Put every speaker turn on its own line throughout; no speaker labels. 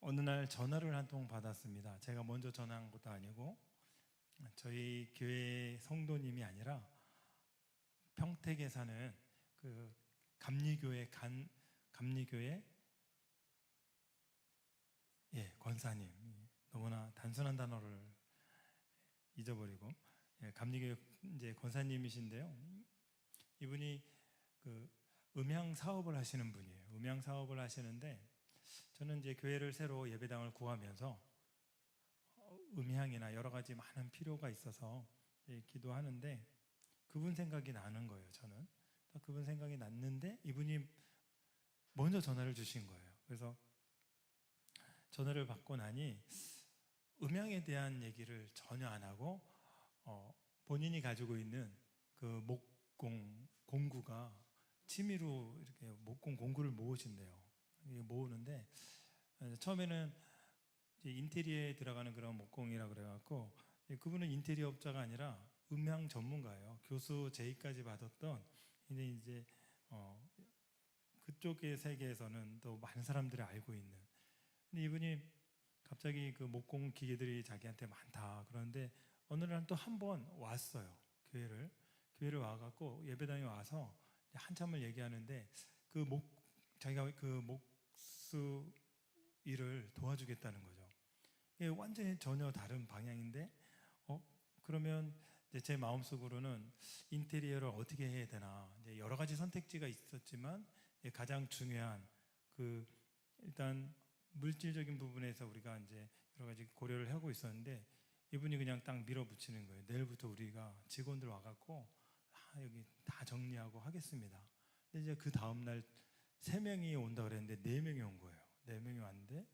어느 날 전화를 한 통 받았습니다. 제가 먼저 전화한 것도 아니고 저희 교회 성도님이 아니라 평택에 사는 그 감리교회 권사님, 너무나 단순한 단어를 잊어버리고 감리교회 이제 권사님이신데요. 이분이 그 음향 사업을 하시는 분이에요. 음향 사업을 하시는데 저는 이제 교회를 새로 예배당을 구하면서 음향이나 여러 가지 많은 필요가 있어서 기도하는데 그분 생각이 나는 거예요. 저는 그분 생각이 났는데 이분이 먼저 전화를 주신 거예요. 그래서 전화를 받고 나니 음향에 대한 얘기를 전혀 안 하고 본인이 가지고 있는 그 목공 공구가 취미로 이렇게 목공 공구를 모으신대요. 모으는데 처음에는 이제 인테리어에 들어가는 그런 목공이라 그래갖고 그분은 인테리어 업자가 아니라 음향 전문가예요. 교수 제의까지 받았던 이제 그쪽의 세계에서는 또 많은 사람들이 알고 있는. 근데 이분이 갑자기 그 목공 기계들이 자기한테 많다. 그런데 어느 날 또 한 번 왔어요. 교회를 와갖고 예배당에 와서 한참을 얘기하는데 자기가 그 목수 일을 도와주겠다는 거죠. 이게 완전히 전혀 다른 방향인데, 그러면 이제 제 마음속으로는 인테리어를 어떻게 해야 되나. 이제 여러 가지 선택지가 있었지만 가장 중요한 일단 물질적인 부분에서 우리가 이제 여러 가지 고려를 하고 있었는데 이분이 그냥 딱 밀어붙이는 거예요. 내일부터 우리가 직원들 와갖고 여기 다 정리하고 하겠습니다. 근데 이제 그 다음날 3명이 온다 그랬는데 4명이 온 거예요. 4명이 왔는데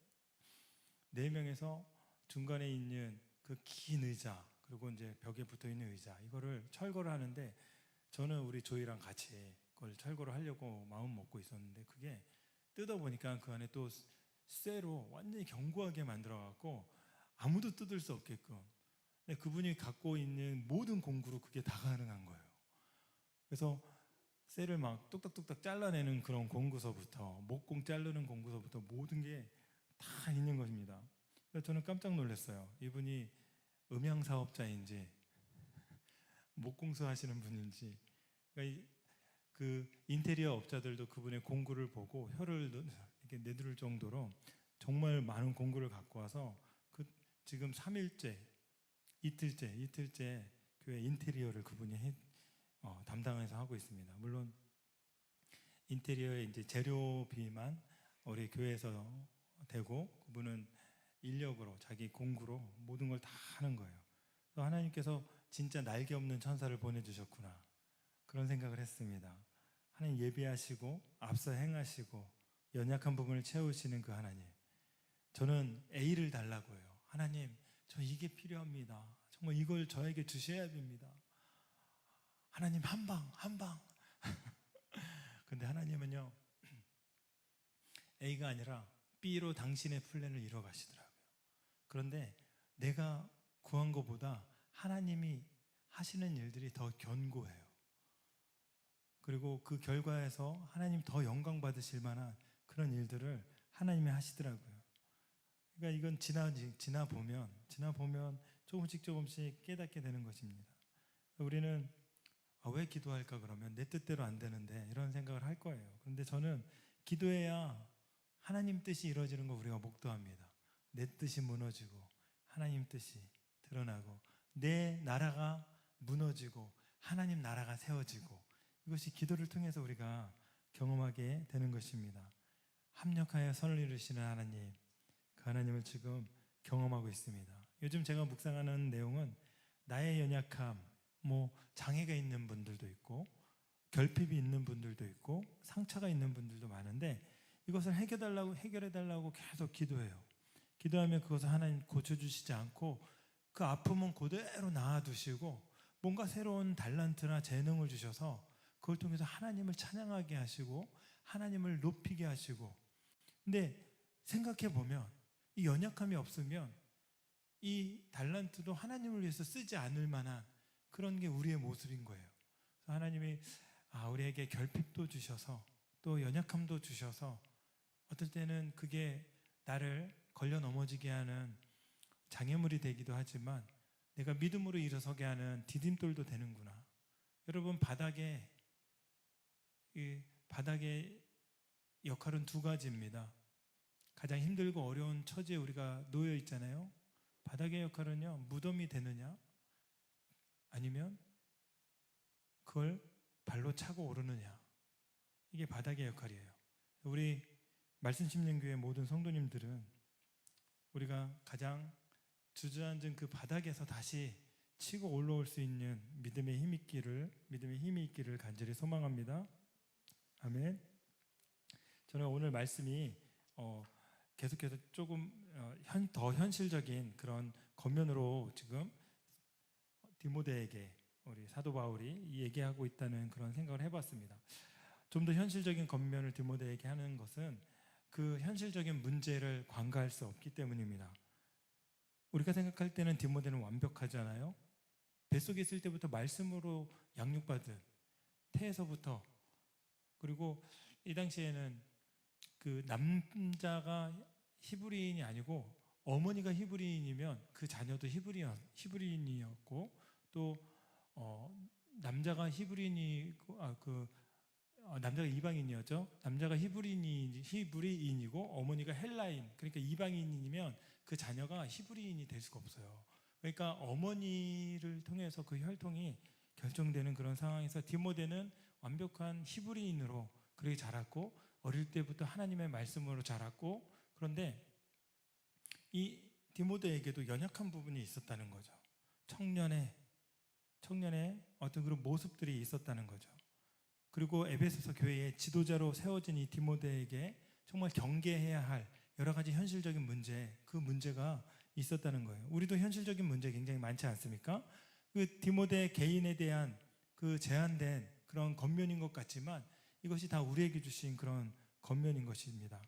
4명에서 중간에 있는 그 긴 의자 그리고 이제 벽에 붙어 있는 의자 이거를 철거를 하는데 저는 우리 조이랑 같이 그걸 철거를 하려고 마음 먹고 있었는데 그게 뜯어보니까 그 안에 또 쇠로 완전히 견고하게 만들어갖고 아무도 뜯을 수 없게끔. 근데 그분이 갖고 있는 모든 공구로 그게 다 가능한 거예요. 그래서 쇠를 막 뚝딱뚝딱 잘라내는 그런 공구서부터 목공 자르는 공구서부터 모든 게 다 있는 것입니다. 그래서 저는 깜짝 놀랐어요. 이분이 음향 사업자인지 목공소 하시는 분인지. 그러니까 그 인테리어 업자들도 그분의 공구를 보고 혀를 이렇게 내두를 정도로 정말 많은 공구를 갖고 와서 지금 3일째, 이틀째 교회 인테리어를 그분이 담당해서 하고 있습니다. 물론 인테리어의 이제 재료비만 우리 교회에서 되고 그분은 인력으로 자기 공구로 모든 걸 다 하는 거예요. 하나님께서 진짜 날개 없는 천사를 보내주셨구나 그런 생각을 했습니다. 하나님 예비하시고 앞서 행하시고 연약한 부분을 채우시는 그 하나님. 저는 A를 달라고 해요. 하나님 저 이게 필요합니다. 정말 이걸 저에게 주셔야 됩니다. 하나님 한 방 근데 하나님은요 A가 아니라 B로 당신의 플랜을 이뤄 가시더라고요. 그런데 내가 구한 것보다 하나님이 하시는 일들이 더 견고해요. 그리고 그 결과에서 하나님 더 영광 받으실 만한 그런 일들을 하나님이 하시더라고요. 그러니까 이건 지나 보면 조금씩 깨닫게 되는 것입니다. 우리는 왜 기도할까 그러면 내 뜻대로 안 되는데 이런 생각을 할 거예요. 그런데 저는 기도해야 하나님 뜻이 이루어지는 거 우리가 목도합니다. 내 뜻이 무너지고 하나님 뜻이 드러나고 내 나라가 무너지고 하나님 나라가 세워지고 이것이 기도를 통해서 우리가 경험하게 되는 것입니다. 합력하여 선을 이루시는 하나님, 그 하나님을 지금 경험하고 있습니다. 요즘 제가 묵상하는 내용은 나의 연약함, 장애가 있는 분들도 있고 결핍이 있는 분들도 있고 상처가 있는 분들도 많은데 이것을 해결해달라고 계속 기도해요. 기도하면 그것을 하나님 고쳐주시지 않고 그 아픔은 그대로 놔두시고 뭔가 새로운 달란트나 재능을 주셔서 그걸 통해서 하나님을 찬양하게 하시고 하나님을 높이게 하시고. 근데 생각해 보면 이 연약함이 없으면 이 달란트도 하나님을 위해서 쓰지 않을 만한 그런 게 우리의 모습인 거예요. 그래서 하나님이 우리에게 결핍도 주셔서 또 연약함도 주셔서 어떨 때는 그게 나를 걸려 넘어지게 하는 장애물이 되기도 하지만 내가 믿음으로 일어서게 하는 디딤돌도 되는구나. 여러분, 바닥의 역할은 두 가지입니다. 가장 힘들고 어려운 처지에 우리가 놓여 있잖아요. 바닥의 역할은요, 무덤이 되느냐 아니면 그걸 발로 차고 오르느냐, 이게 바닥의 역할이에요. 우리 말씀심령교회 모든 성도님들은 우리가 가장 주저앉은 그 바닥에서 다시 치고 올라올 수 있는 믿음의 힘이 있기를 간절히 소망합니다. 아멘. 저는 오늘 말씀이 계속해서 조금 더 현실적인 그런 겉면으로 지금 디모데에게 우리 사도 바울이 얘기하고 있다는 그런 생각을 해봤습니다. 좀 더 현실적인 겉면을 디모데에게 하는 것은 그 현실적인 문제를 관가할 수 없기 때문입니다. 우리가 생각할 때는 디모데는 완벽하잖아요. 뱃속에 있을 때부터 말씀으로 양육받은, 태에서부터, 그리고 이 당시에는 그 남자가 히브리인이 아니고 어머니가 히브리인이면 그 자녀도 히브리인이었고, 또 남자가 남자가 이방인이었죠. 남자가 히브리인이고 어머니가 헬라인, 그러니까 이방인이면 그 자녀가 히브리인이 될 수가 없어요. 그러니까 어머니를 통해서 그 혈통이 결정되는 그런 상황에서 디모데는 완벽한 히브리인으로 그렇게 자랐고, 어릴 때부터 하나님의 말씀으로 자랐고, 그런데 이 디모데에게도 연약한 부분이 있었다는 거죠. 청년의 어떤 그런 모습들이 있었다는 거죠. 그리고 에베소서 교회의 지도자로 세워진 이 디모데에게 정말 경계해야 할 여러 가지 현실적인 문제, 그 문제가 있었다는 거예요. 우리도 현실적인 문제 굉장히 많지 않습니까? 그 디모데 개인에 대한 그 제한된 그런 겉면인 것 같지만 이것이 다 우리에게 주신 그런 겉면인 것입니다.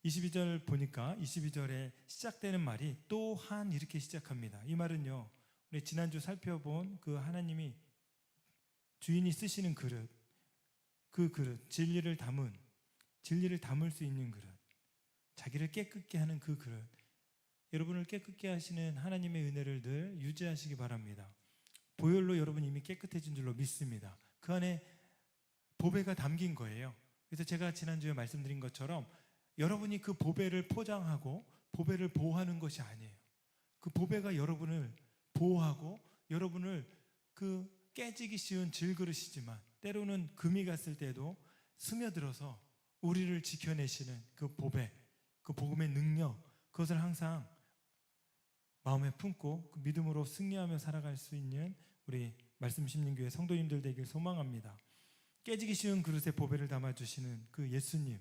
22절 보니까 22절에 시작되는 말이 또한 이렇게 시작합니다. 이 말은요, 우리 지난주 살펴본 그 하나님이 주인이 쓰시는 그릇, 그 그릇, 진리를 담을 수 있는 그릇, 자기를 깨끗게 하는 그 그릇, 여러분을 깨끗게 하시는 하나님의 은혜를 늘 유지하시기 바랍니다. 보혈로 여러분 이미 깨끗해진 줄로 믿습니다. 그 안에 보배가 담긴 거예요. 그래서 제가 지난주에 말씀드린 것처럼 여러분이 그 보배를 포장하고 보배를 보호하는 것이 아니에요. 그 보배가 여러분을 보호하고 여러분을 그 깨지기 쉬운 질그릇이지만 때로는 금이 갔을 때도 스며들어서 우리를 지켜내시는 그 보배, 그 복음의 능력, 그것을 항상 마음에 품고 그 믿음으로 승리하며 살아갈 수 있는 우리 말씀심령교회 성도님들 되길 소망합니다. 깨지기 쉬운 그릇에 보배를 담아주시는 그 예수님,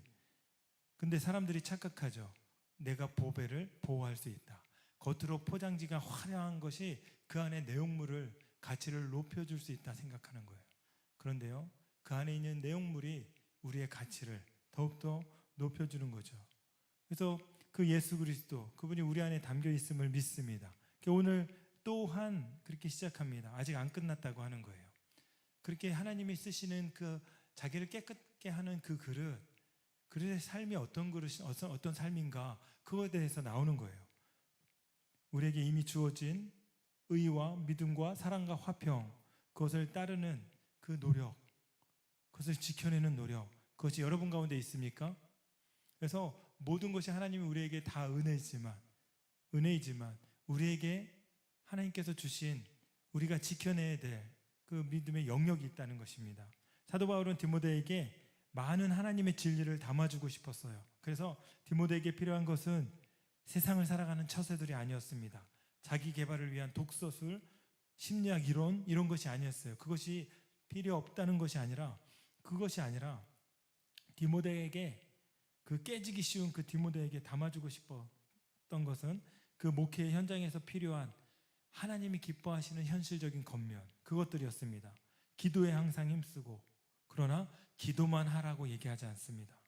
근데 사람들이 착각하죠. 내가 보배를 보호할 수 있다. 겉으로 포장지가 화려한 것이 그 안에 내용물을, 가치를 높여줄 수 있다 생각하는 거예요. 그런데요, 그 안에 있는 내용물이 우리의 가치를 더욱더 높여주는 거죠. 그래서 그 예수 그리스도, 그분이 우리 안에 담겨 있음을 믿습니다. 오늘 또한 그렇게 시작합니다. 아직 안 끝났다고 하는 거예요. 그렇게 하나님이 쓰시는 그 자기를 깨끗게 하는 그 그릇의 삶이 어떤 삶인가, 그거에 대해서 나오는 거예요. 우리에게 이미 주어진 의와 믿음과 사랑과 화평, 그것을 따르는 그 노력, 그것을 지켜내는 노력, 그것이 여러분 가운데 있습니까? 그래서 모든 것이 하나님이 우리에게 다 은혜이지만 우리에게 하나님께서 주신 우리가 지켜내야 될 그 믿음의 영역이 있다는 것입니다. 사도 바울은 디모데에게 많은 하나님의 진리를 담아주고 싶었어요. 그래서 디모데에게 필요한 것은 세상을 살아가는 처세들이 아니었습니다. 자기 개발을 위한 독서술, 심리학 이론 이런 것이 아니었어요. 그것이 필요 없다는 것이 아니라 디모데에게 그 깨지기 쉬운 그 디모데에게 담아주고 싶었던 것은 그 목회 현장에서 필요한 하나님이 기뻐하시는 현실적인 겉면, 그것들이었습니다. 기도에 항상 힘쓰고, 그러나 기도만 하라고 얘기하지 않습니다.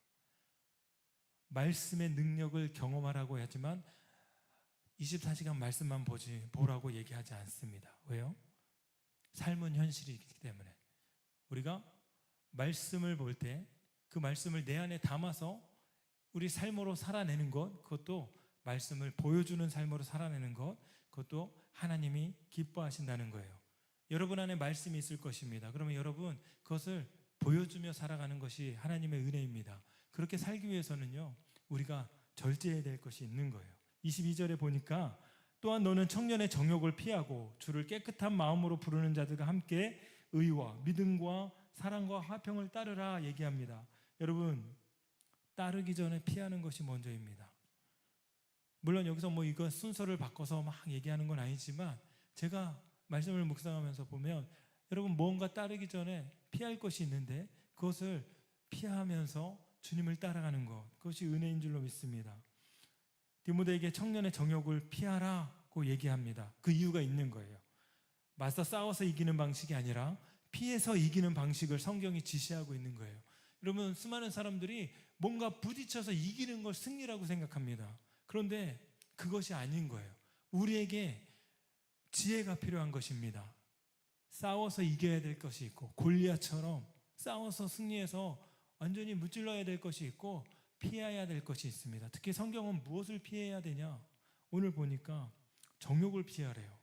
말씀의 능력을 경험하라고 하지만 24시간 말씀만 보라고 얘기하지 않습니다. 왜요? 삶은 현실이기 때문에. 우리가 말씀을 볼 때 그 말씀을 내 안에 담아서 우리 삶으로 살아내는 것, 그것도 말씀을 보여주는 삶으로 살아내는 것, 그것도 하나님이 기뻐하신다는 거예요. 여러분 안에 말씀이 있을 것입니다. 그러면 여러분 그것을 보여주며 살아가는 것이 하나님의 은혜입니다. 그렇게 살기 위해서는요, 우리가 절제해야 될 것이 있는 거예요. 22절에 보니까 또한 너는 청년의 정욕을 피하고 주를 깨끗한 마음으로 부르는 자들과 함께 의와 믿음과 사랑과 화평을 따르라 얘기합니다. 여러분, 따르기 전에 피하는 것이 먼저입니다. 물론 여기서 뭐 이거 순서를 바꿔서 막 얘기하는 건 아니지만 제가 말씀을 묵상하면서 보면 여러분 뭔가 따르기 전에 피할 것이 있는데 그것을 피하면서 주님을 따라가는 것, 그것이 은혜인 줄로 믿습니다. 디모데에게 청년의 정욕을 피하라고 얘기합니다. 그 이유가 있는 거예요. 맞서 싸워서 이기는 방식이 아니라 피해서 이기는 방식을 성경이 지시하고 있는 거예요. 여러분, 수많은 사람들이 뭔가 부딪혀서 이기는 걸 승리라고 생각합니다. 그런데 그것이 아닌 거예요. 우리에게 지혜가 필요한 것입니다. 싸워서 이겨야 될 것이 있고 골리앗처럼 싸워서 승리해서 완전히 무찔러야 될 것이 있고 피해야 될 것이 있습니다. 특히 성경은 무엇을 피해야 되냐? 오늘 보니까 정욕을 피하래요.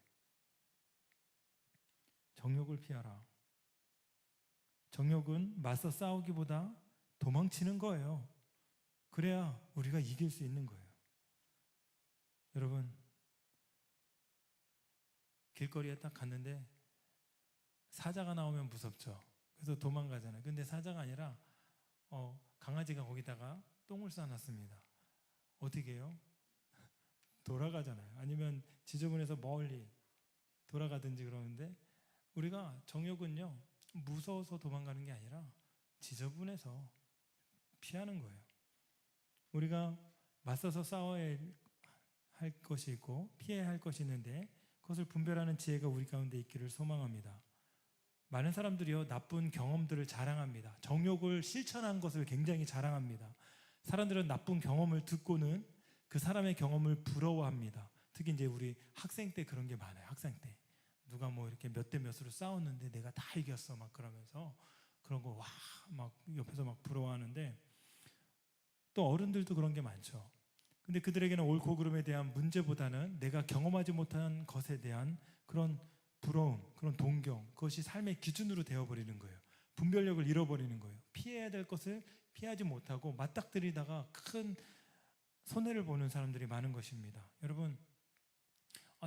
정욕을 피하라. 정욕은 맞서 싸우기보다 도망치는 거예요. 그래야 우리가 이길 수 있는 거예요. 여러분, 길거리에 딱 갔는데 사자가 나오면 무섭죠. 그래서 도망가잖아요. 근데 사자가 아니라 강아지가 거기다가 똥을 싸놨습니다. 어떻게 해요? 돌아가잖아요. 아니면 지저분해서 멀리 돌아가든지. 그러는데 우리가 정욕은요, 무서워서 도망가는 게 아니라 지저분해서 피하는 거예요. 우리가 맞서서 싸워야 할 것이 있고 피해야 할 것이 있는데 그것을 분별하는 지혜가 우리 가운데 있기를 소망합니다. 많은 사람들이요, 나쁜 경험들을 자랑합니다. 정욕을 실천한 것을 굉장히 자랑합니다. 사람들은 나쁜 경험을 듣고는 그 사람의 경험을 부러워합니다. 특히 이제 우리 학생 때 그런 게 많아요. 학생 때 누가 뭐 이렇게 몇 대 몇으로 싸웠는데 내가 다 이겼어 막 그러면서 그런 거 와 막 옆에서 막 부러워하는데, 또 어른들도 그런 게 많죠. 근데 그들에게는 옳고 그름에 대한 문제보다는 내가 경험하지 못한 것에 대한 그런 부러움, 그런 동경, 그것이 삶의 기준으로 되어버리는 거예요. 분별력을 잃어버리는 거예요. 피해야 될 것을 피하지 못하고 맞닥뜨리다가 큰 손해를 보는 사람들이 많은 것입니다. 여러분,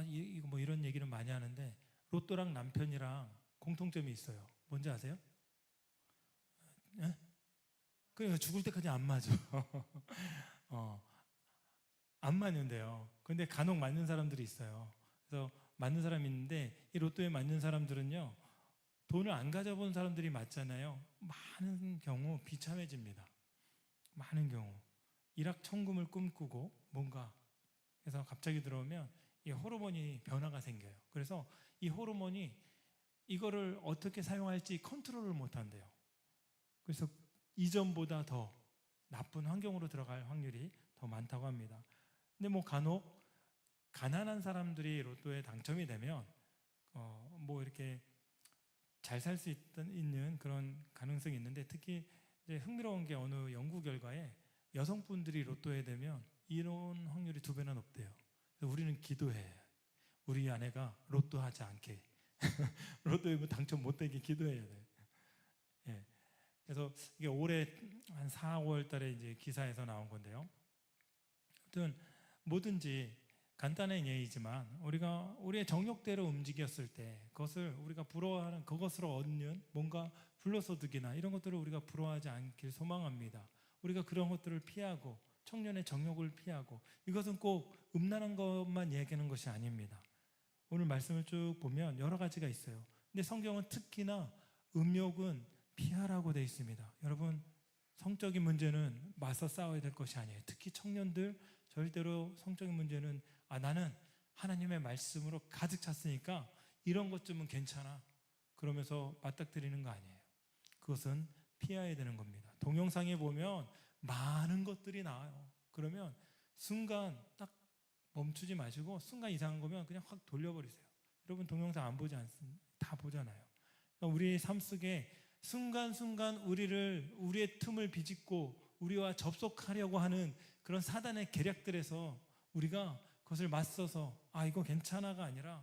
이거 뭐 이런 얘기는 많이 하는데 로또랑 남편이랑 공통점이 있어요. 뭔지 아세요? 예? 그러니까 죽을 때까지 안 맞아. 안 맞는데요. 근데 간혹 맞는 사람들이 있어요. 그래서 맞는 사람이 있는데 이 로또에 맞는 사람들은요, 돈을 안 가져본 사람들이 맞잖아요. 많은 경우 비참해집니다. 많은 경우 일확천금을 꿈꾸고 뭔가 해서 갑자기 들어오면 이 호르몬이 변화가 생겨요. 그래서 이 호르몬이 이거를 어떻게 사용할지 컨트롤을 못한대요. 그래서 이전보다 더 나쁜 환경으로 들어갈 확률이 더 많다고 합니다. 근데 뭐 간혹 가난한 사람들이 로또에 당첨이 되면 뭐 이렇게 잘 살 수 있는 그런 가능성이 있는데, 특히 이제 흥미로운 게 어느 연구 결과에 여성분들이 로또에 되면 이혼 확률이 2배나 높대요. 그래서 우리는 기도해. 우리 아내가 로또 하지 않게 로또에 당첨 못 되게 기도해야 돼. 예. 그래서 이게 올해 한 4, 5월 달에 이제 기사에서 나온 건데요. 아무튼 뭐든지 간단한 예이지만 우리가 우리의 정욕대로 움직였을 때 그것을 우리가 부러워하는 그것으로 얻는 뭔가 불로소득이나 이런 것들을 우리가 부러워하지 않길 소망합니다. 우리가 그런 것들을 피하고 청년의 정욕을 피하고, 이것은 꼭 음란한 것만 얘기하는 것이 아닙니다. 오늘 말씀을 쭉 보면 여러 가지가 있어요. 근데 성경은 특히나 음욕은 피하라고 되어 있습니다. 여러분, 성적인 문제는 맞서 싸워야 될 것이 아니에요. 특히 청년들 절대로 성적인 문제는 나는 하나님의 말씀으로 가득 찼으니까 이런 것쯤은 괜찮아 그러면서 맞닥뜨리는 거 아니에요. 그것은 피해야 되는 겁니다. 동영상에 보면 많은 것들이 나와요. 그러면 순간 딱 멈추지 마시고 순간 이상한 거면 그냥 확 돌려버리세요. 여러분 동영상 안 보지 않습니까? 다 보잖아요. 우리 삶 속에 순간순간 우리의 틈을 비집고 우리와 접속하려고 하는 그런 사단의 계략들에서 우리가 그것을 맞서서 이거 괜찮아가 아니라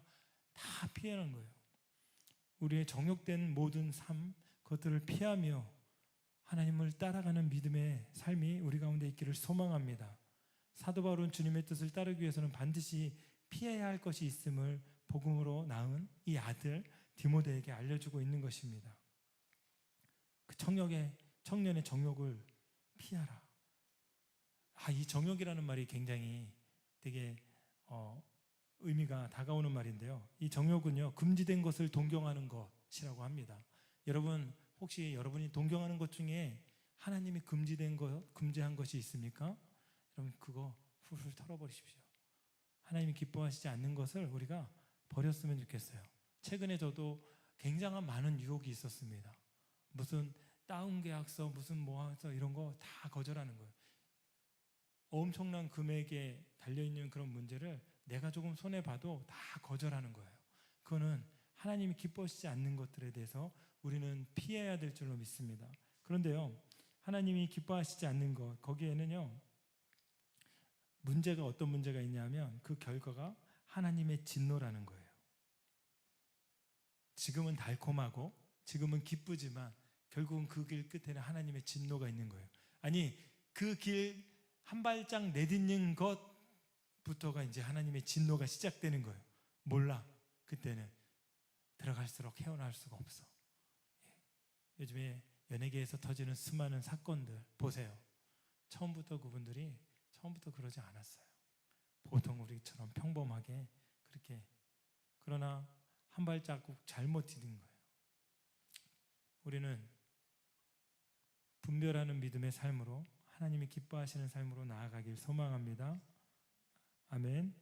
다 피하는 거예요. 우리의 정욕된 모든 삶, 그것들을 피하며 하나님을 따라가는 믿음의 삶이 우리 가운데 있기를 소망합니다. 사도 바울은 주님의 뜻을 따르기 위해서는 반드시 피해야 할 것이 있음을 복음으로 낳은 이 아들 디모데에게 알려주고 있는 것입니다. 그 청년의 정욕을 피하라. 이 정욕이라는 말이 굉장히 되게 의미가 다가오는 말인데요. 이 정욕은요, 금지된 것을 동경하는 것이라고 합니다. 여러분, 혹시 여러분이 동경하는 것 중에 하나님이 금지한 것이 있습니까? 여러분, 그거 훌훌 털어버리십시오. 하나님이 기뻐하시지 않는 것을 우리가 버렸으면 좋겠어요. 최근에 저도 굉장한 많은 유혹이 있었습니다. 무슨 다운 계약서, 무슨 뭐하서 이런 거 다 거절하는 거예요. 엄청난 금액에 달려있는 그런 문제를 내가 조금 손해봐도 다 거절하는 거예요. 그거는 하나님이 기뻐하시지 않는 것들에 대해서 우리는 피해야 될 줄로 믿습니다. 그런데요, 하나님이 기뻐하시지 않는 것, 거기에는요, 문제가 어떤 문제가 있냐면 그 결과가 하나님의 진노라는 거예요. 지금은 달콤하고 지금은 기쁘지만 결국은 그 길 끝에는 하나님의 진노가 있는 거예요. 아니, 그 길 한 발짝 내딛는 것부터가 이제 하나님의 진노가 시작되는 거예요. 몰라. 그때는 들어갈수록 헤어나올 수가 없어. 요즘에 연예계에서 터지는 수많은 사건들 보세요. 처음부터 그분들이 그러지 않았어요. 보통 우리처럼 평범하게 그렇게, 그러나 한 발자국 잘못 디딘 거예요. 우리는 분별하는 믿음의 삶으로 하나님이 기뻐하시는 삶으로 나아가길 소망합니다. 아멘.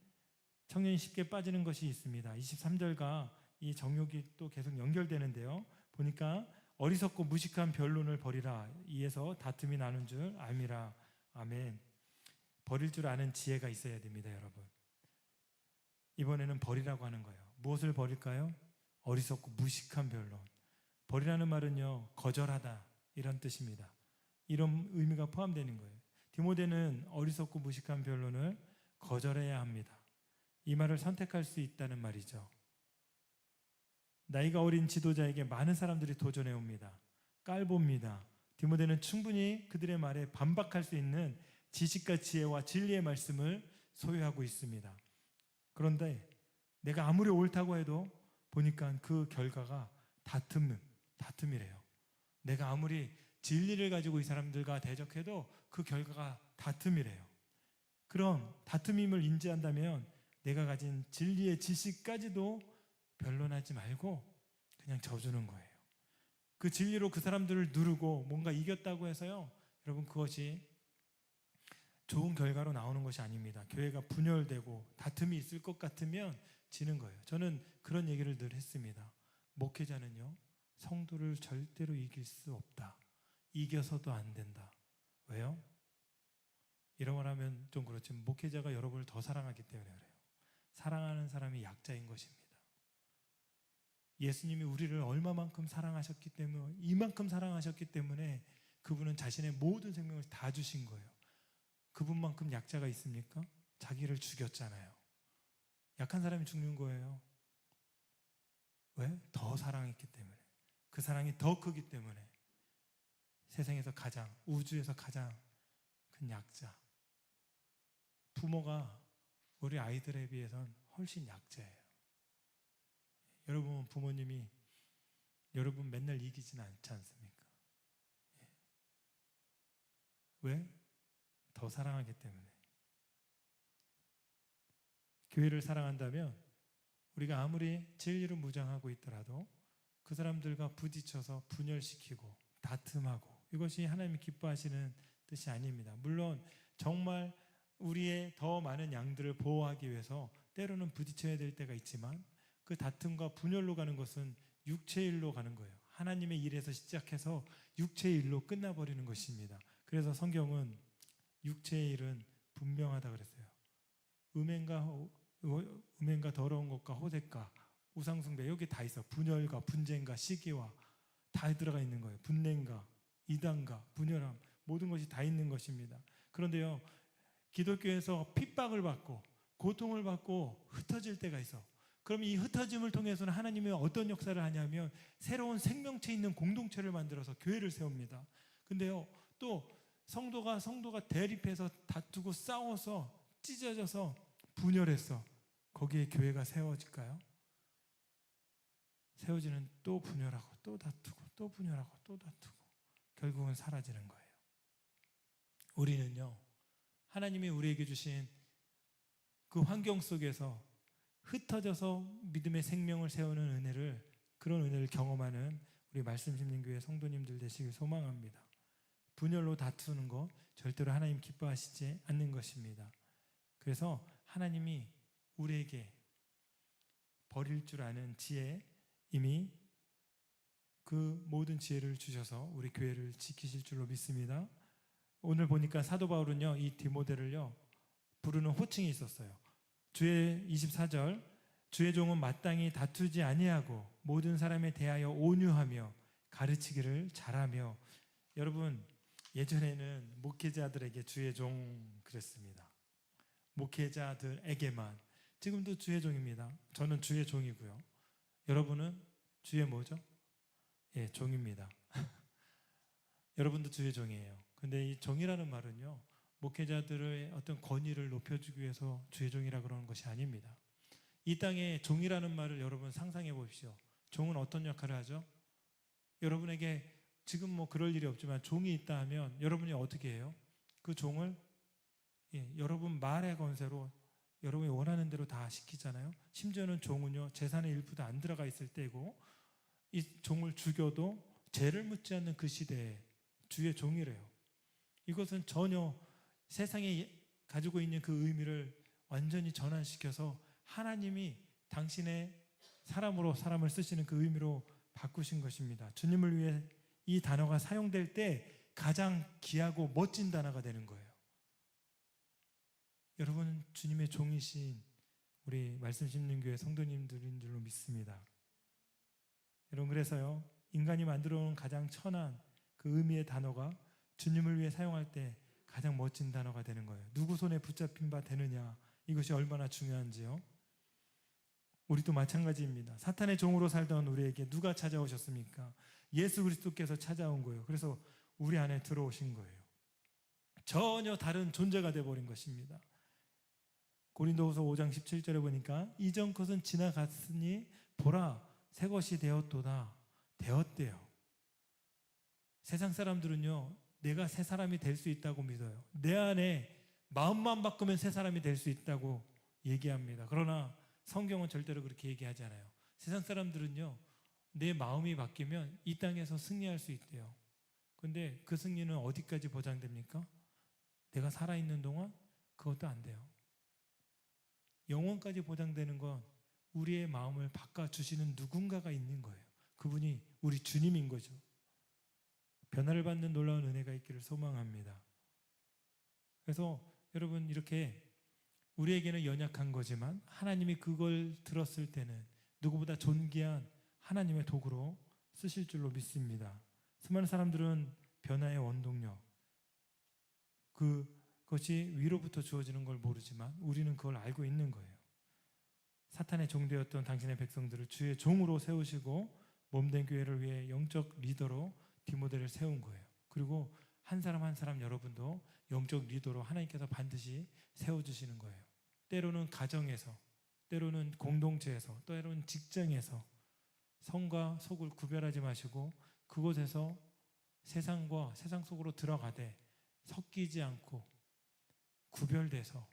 청년이 쉽게 빠지는 것이 있습니다. 23절과 이 정욕이 또 계속 연결되는데요. 보니까 어리석고 무식한 변론을 버리라. 이에서 다툼이 나는 줄 암이라. 아멘. 버릴 줄 아는 지혜가 있어야 됩니다, 여러분. 이번에는 버리라고 하는 거예요. 무엇을 버릴까요? 어리석고 무식한 변론. 버리라는 말은요, 거절하다 이런 뜻입니다. 이런 의미가 포함되는 거예요. 디모데는 어리석고 무식한 변론을 거절해야 합니다. 이 말을 선택할 수 있다는 말이죠. 나이가 어린 지도자에게 많은 사람들이 도전해 옵니다. 깔봅니다. 디모데는 충분히 그들의 말에 반박할 수 있는 지식과 지혜와 진리의 말씀을 소유하고 있습니다. 그런데 내가 아무리 옳다고 해도 보니까 그 결과가 다툼이래요. 내가 아무리 진리를 가지고 이 사람들과 대적해도 그 결과가 다툼이래요. 그럼 다툼임을 인지한다면 내가 가진 진리의 지식까지도 변론하지 말고 그냥 져주는 거예요. 그 진리로 그 사람들을 누르고 뭔가 이겼다고 해서요, 여러분, 그것이 좋은 결과로 나오는 것이 아닙니다. 교회가 분열되고 다툼이 있을 것 같으면 지는 거예요. 저는 그런 얘기를 늘 했습니다. 목회자는요, 성도를 절대로 이길 수 없다. 이겨서도 안 된다. 왜요? 이런 말 하면 좀 그렇지만 목회자가 여러분을 더 사랑하기 때문에 그래요. 사랑하는 사람이 약자인 것입니다. 예수님이 우리를 얼마만큼 사랑하셨기 때문에, 이만큼 사랑하셨기 때문에 그분은 자신의 모든 생명을 다 주신 거예요. 그분만큼 약자가 있습니까? 자기를 죽였잖아요. 약한 사람이 죽는 거예요. 왜? 더 사랑했기 때문에. 그 사랑이 더 크기 때문에. 세상에서 가장, 우주에서 가장 큰 약자. 부모가 우리 아이들에 비해서는 훨씬 약자예요. 여러분, 부모님이 여러분 맨날 이기진 않지 않습니까? 왜? 더 사랑하기 때문에. 교회를 사랑한다면 우리가 아무리 진리를 무장하고 있더라도 그 사람들과 부딪혀서 분열시키고 다툼하고, 이것이 하나님이 기뻐하시는 뜻이 아닙니다. 물론 정말 우리의 더 많은 양들을 보호하기 위해서 때로는 부딪혀야 될 때가 있지만 그 다툼과 분열로 가는 것은 육체의 일로 가는 거예요. 하나님의 일에서 시작해서 육체의 일로 끝나버리는 것입니다. 그래서 성경은 육체의 일은 분명하다 그랬어요. 음행과 더러운 것과 호색과 우상숭배, 여기 다 있어. 분열과 분쟁과 시기와 다 들어가 있는 거예요. 분냉과 이단과 분열함, 모든 것이 다 있는 것입니다. 그런데요, 기독교에서 핍박을 받고 고통을 받고 흩어질 때가 있어. 그럼 이 흩어짐을 통해서는 하나님이 어떤 역사를 하냐면 새로운 생명체 있는 공동체를 만들어서 교회를 세웁니다. 근데요, 또 성도가 대립해서 다투고 싸워서 찢어져서 분열했어. 거기에 교회가 세워질까요? 세워지는 또 분열하고 또 다투고 또 분열하고 또 다투고 결국은 사라지는 거예요. 우리는요, 하나님이 우리에게 주신 그 환경 속에서 흩어져서 믿음의 생명을 세우는 은혜를, 그런 은혜를 경험하는 우리 말씀심령교회 성도님들 되시길 소망합니다. 분열로 다투는 것 절대로 하나님 기뻐하시지 않는 것입니다. 그래서 하나님이 우리에게 버릴 줄 아는 지혜, 이미 그 모든 지혜를 주셔서 우리 교회를 지키실 줄로 믿습니다. 오늘 보니까 사도 바울은요, 이 디모데를요 부르는 호칭이 있었어요. 주의 24절, 주의 종은 마땅히 다투지 아니하고 모든 사람에 대하여 온유하며 가르치기를 잘하며. 여러분, 예전에는 목회자들에게 주의 종 그랬습니다. 목회자들에게만. 지금도 주의 종입니다. 저는 주의 종이고요. 여러분은 주의 뭐죠? 예, 종입니다. 여러분도 주의 종이에요. 근데 이 종이라는 말은요, 목회자들의 어떤 권위를 높여주기 위해서 주의 종이라 그러는 것이 아닙니다. 이 땅에 종이라는 말을 여러분 상상해 보십시오. 종은 어떤 역할을 하죠? 여러분에게 지금 뭐 그럴 일이 없지만 종이 있다 하면 여러분이 어떻게 해요? 그 종을 여러분 말의 권세로 여러분이 원하는 대로 다 시키잖아요. 심지어는 종은요, 재산의 일부도 안 들어가 있을 때고, 이 종을 죽여도 죄를 묻지 않는 그 시대에 주의 종이래요. 이것은 전혀 세상에 가지고 있는 그 의미를 완전히 전환시켜서 하나님이 당신의 사람으로 사람을 쓰시는 그 의미로 바꾸신 것입니다. 주님을 위해 이 단어가 사용될 때 가장 귀하고 멋진 단어가 되는 거예요. 여러분은 주님의 종이신 우리 말씀심령교회 성도님들인 줄로 믿습니다. 여러분, 그래서요, 인간이 만들어 놓은 가장 천한 그 의미의 단어가 주님을 위해 사용할 때 가장 멋진 단어가 되는 거예요. 누구 손에 붙잡힌 바 되느냐, 이것이 얼마나 중요한지요. 우리도 마찬가지입니다. 사탄의 종으로 살던 우리에게 누가 찾아오셨습니까? 예수 그리스도께서 찾아온 거예요. 그래서 우리 안에 들어오신 거예요. 전혀 다른 존재가 되어버린 것입니다. 고린도후서 5장 17절에 보니까 이전 것은 지나갔으니 보라 새 것이 되었도다. 되었대요. 세상 사람들은요, 내가 새 사람이 될 수 있다고 믿어요. 내 안에 마음만 바꾸면 새 사람이 될 수 있다고 얘기합니다. 그러나 성경은 절대로 그렇게 얘기하지 않아요. 세상 사람들은요, 내 마음이 바뀌면 이 땅에서 승리할 수 있대요. 근데 그 승리는 어디까지 보장됩니까? 내가 살아있는 동안 그것도 안 돼요. 영원까지 보장되는 건 우리의 마음을 바꿔주시는 누군가가 있는 거예요. 그분이 우리 주님인 거죠. 변화를 받는 놀라운 은혜가 있기를 소망합니다. 그래서 여러분, 이렇게 우리에게는 연약한 거지만 하나님이 그걸 들었을 때는 누구보다 존귀한 하나님의 도구로 쓰실 줄로 믿습니다. 수많은 사람들은 변화의 원동력, 그것이 위로부터 주어지는 걸 모르지만 우리는 그걸 알고 있는 거예요. 사탄의 종되었던 당신의 백성들을 주의 종으로 세우시고 몸된 교회를 위해 영적 리더로 디모데를 세운 거예요. 그리고 한 사람 한 사람 여러분도 영적 리더로 하나님께서 반드시 세워주시는 거예요. 때로는 가정에서, 때로는 공동체에서, 때로는 직장에서 성과 속을 구별하지 마시고 그곳에서 세상과 세상 속으로 들어가되 섞이지 않고 구별돼서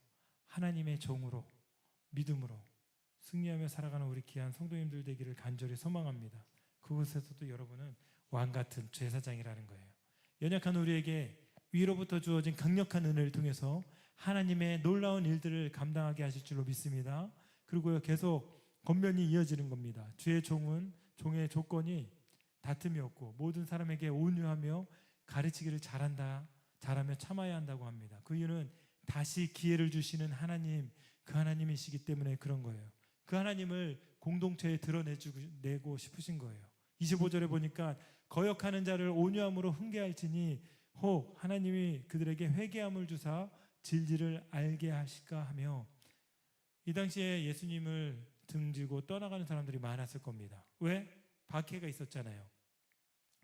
하나님의 종으로 믿음으로 승리하며 살아가는 우리 귀한 성도님들 되기를 간절히 소망합니다. 그곳에서도 여러분은 왕같은 제사장이라는 거예요. 연약한 우리에게 위로부터 주어진 강력한 은혜를 통해서 하나님의 놀라운 일들을 감당하게 하실 줄로 믿습니다. 그리고 계속 권면이 이어지는 겁니다. 주의 종은, 종의 조건이 다툼이 없고 모든 사람에게 온유하며 가르치기를 잘하며 참아야 한다고 합니다. 그 이유는 다시 기회를 주시는 하나님, 그 하나님이시기 때문에 그런 거예요. 그 하나님을 공동체에 드러내고 싶으신 거예요. 25절에 보니까 거역하는 자를 온유함으로 훈계할지니 혹 하나님이 그들에게 회개함을 주사 진리를 알게 하실까 하며 이 당시에 예수님을 등지고 떠나가는 사람들이 많았을 겁니다. 왜? 박해가 있었잖아요.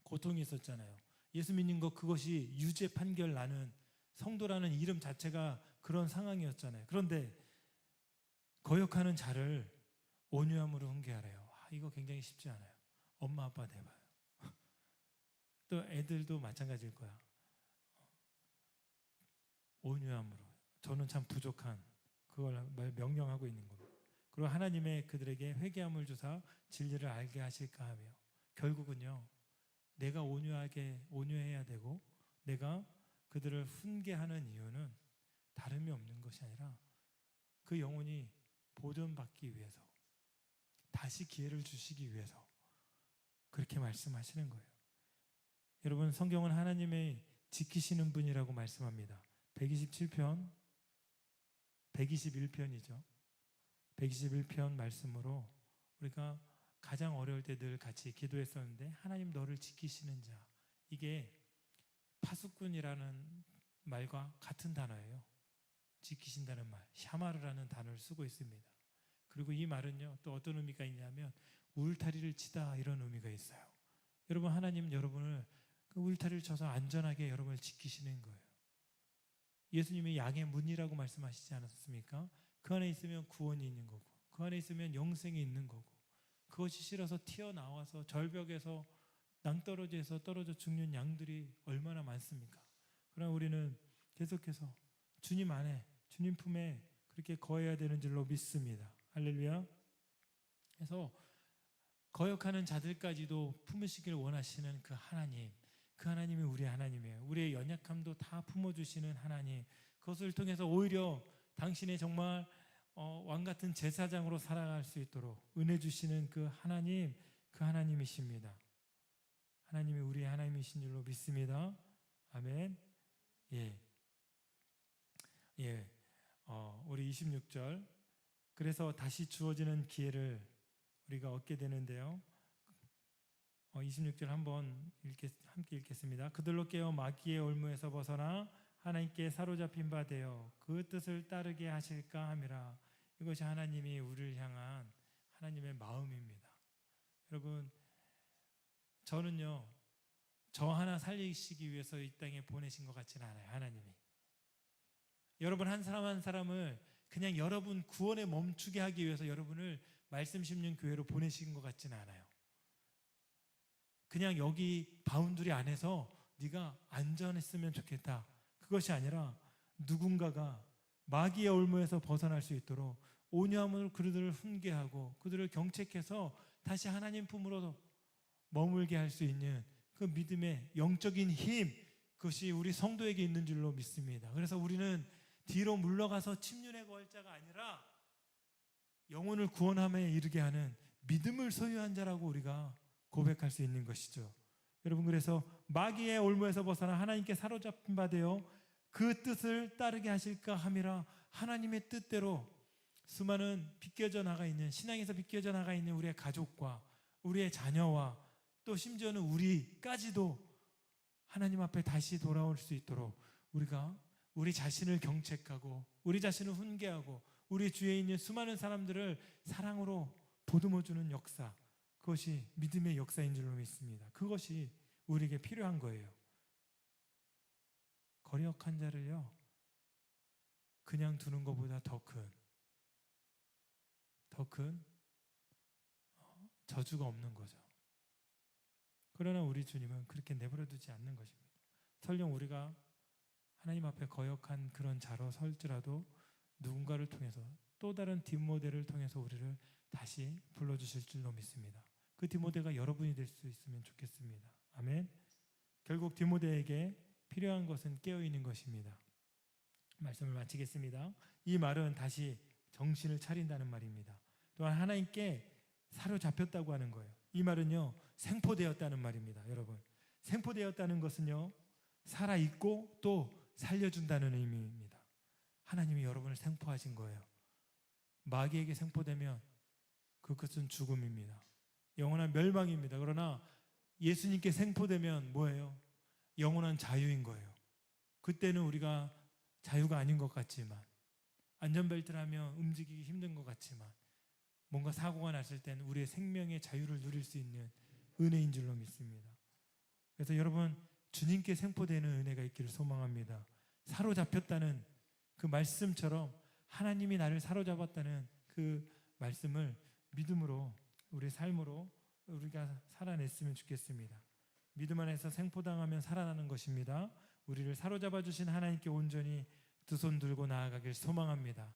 고통이 있었잖아요. 예수 믿는 것 그것이 유죄 판결 나는 성도라는 이름 자체가 그런 상황이었잖아요. 그런데 거역하는 자를 온유함으로 훈계하래요. 이거 굉장히 쉽지 않아요. 엄마 아빠 대봐요. 또 애들도 마찬가지일 거야. 온유함으로. 저는 참 부족한 그걸 명령하고 있는 겁니다. 그리고 하나님의 그들에게 회개함을 주사 진리를 알게 하실까 하며 결국은요. 내가 온유해야 되고 내가 그들을 훈계하는 이유는 다름이 없는 것이 아니라 그 영혼이 보존받기 위해서 다시 기회를 주시기 위해서 그렇게 말씀하시는 거예요. 여러분 성경은 하나님의 지키시는 분이라고 말씀합니다. 127편 121편이죠. 121편 말씀으로 우리가 가장 어려울 때 늘 같이 기도했었는데 하나님 너를 지키시는 자 이게 파수꾼이라는 말과 같은 단어예요. 지키신다는 말 샤마르라는 단어를 쓰고 있습니다. 그리고 이 말은요 또 어떤 의미가 있냐면 울타리를 치다 이런 의미가 있어요. 여러분 하나님 여러분을 그 울타리를 쳐서 안전하게 여러분을 지키시는 거예요. 예수님이 양의 문이라고 말씀하시지 않았습니까? 그 안에 있으면 구원이 있는 거고 그 안에 있으면 영생이 있는 거고 그것이 싫어서 튀어나와서 절벽에서 낭떠러지에서 떨어져 죽는 양들이 얼마나 많습니까? 그러나 우리는 계속해서 주님 안에 주님 품에 그렇게 거해야 되는 줄로 믿습니다. 할렐루야. 그래서 거역하는 자들까지도 품으시길 원하시는 그 하나님, 그 하나님이 우리 하나님이에요. 우리의 연약함도 다 품어주시는 하나님. 그것을 통해서 오히려 당신의 정말 왕같은 제사장으로 살아갈 수 있도록 은혜 주시는 그 하나님, 그 하나님이십니다. 하나님이 우리의 하나님이신 줄로 믿습니다. 아멘. 우리 26절. 그래서 다시 주어지는 기회를 우리가 얻게 되는데요. 26절 함께 읽겠습니다. 그들로 깨어 마귀의 올무에서 벗어나 하나님께 사로잡힌 바 되어 그 뜻을 따르게 하실까 함이라. 이것이 하나님이 우리를 향한 하나님의 마음입니다. 여러분 저는요 저 하나 살리시기 위해서 이 땅에 보내신 것 같지는 않아요. 하나님이 여러분 한 사람 한 사람을 그냥 여러분 구원에 멈추게 하기 위해서 여러분을 말씀 심는 교회로 보내신 것 같지는 않아요. 그냥 여기 바운드리 안에서 네가 안전했으면 좋겠다. 그것이 아니라 누군가가 마귀의 올무에서 벗어날 수 있도록 온유함으로 그들을 훈계하고 그들을 경책해서 다시 하나님 품으로 머물게 할 수 있는 그 믿음의 영적인 힘, 그것이 우리 성도에게 있는 줄로 믿습니다. 그래서 우리는 뒤로 물러가서 침륜에 거할 자가 아니라 영혼을 구원함에 이르게 하는 믿음을 소유한 자라고 우리가 고백할 수 있는 것이죠. 여러분 그래서 마귀의 올무에서 벗어나 하나님께 사로잡힌 바 되어 그 뜻을 따르게 하실까 함이라. 하나님의 뜻대로 수많은 비껴져 나가 있는 신앙에서 비껴져 나가 있는 우리의 가족과 우리의 자녀와 또 심지어는 우리까지도 하나님 앞에 다시 돌아올 수 있도록 우리가 우리 자신을 경책하고 우리 자신을 훈계하고 우리 주위에 있는 수많은 사람들을 사랑으로 보듬어주는 역사, 그것이 믿음의 역사인 줄로 믿습니다. 그것이 우리에게 필요한 거예요. 거역한 자를요 그냥 두는 것보다 더 큰 저주가 없는 거죠. 그러나 우리 주님은 그렇게 내버려 두지 않는 것입니다. 설령 우리가 하나님 앞에 거역한 그런 자로 설지라도 누군가를 통해서 또 다른 뒷모델을 통해서 우리를 다시 불러주실 줄로 믿습니다. 그 뒷모델가 여러분이 될 수 있으면 좋겠습니다. 아멘. 결국 뒷모델에게 필요한 것은 깨어있는 것입니다. 말씀을 마치겠습니다. 이 말은 다시 정신을 차린다는 말입니다. 또한 하나님께 사로잡혔다고 하는 거예요. 이 말은요 생포되었다는 말입니다. 여러분 생포되었다는 것은요 살아있고 또 살려준다는 의미입니다. 하나님이 여러분을 생포하신 거예요. 마귀에게 생포되면 그것은 죽음입니다. 영원한 멸망입니다. 그러나 예수님께 생포되면 뭐예요? 영원한 자유인 거예요. 그때는 우리가 자유가 아닌 것 같지만, 안전벨트를 하면 움직이기 힘든 것 같지만, 뭔가 사고가 났을 때는 우리의 생명의 자유를 누릴 수 있는 은혜인 줄로 믿습니다. 그래서 여러분, 주님께 생포되는 은혜가 있기를 소망합니다. 사로잡혔다는 그 말씀처럼 하나님이 나를 사로잡았다는 그 말씀을 믿음으로, 우리 삶으로 우리가 살아냈으면 좋겠습니다. 믿음 안에서 생포당하면 살아나는 것입니다. 우리를 사로잡아 주신 하나님께 온전히 두 손 들고 나아가길 소망합니다.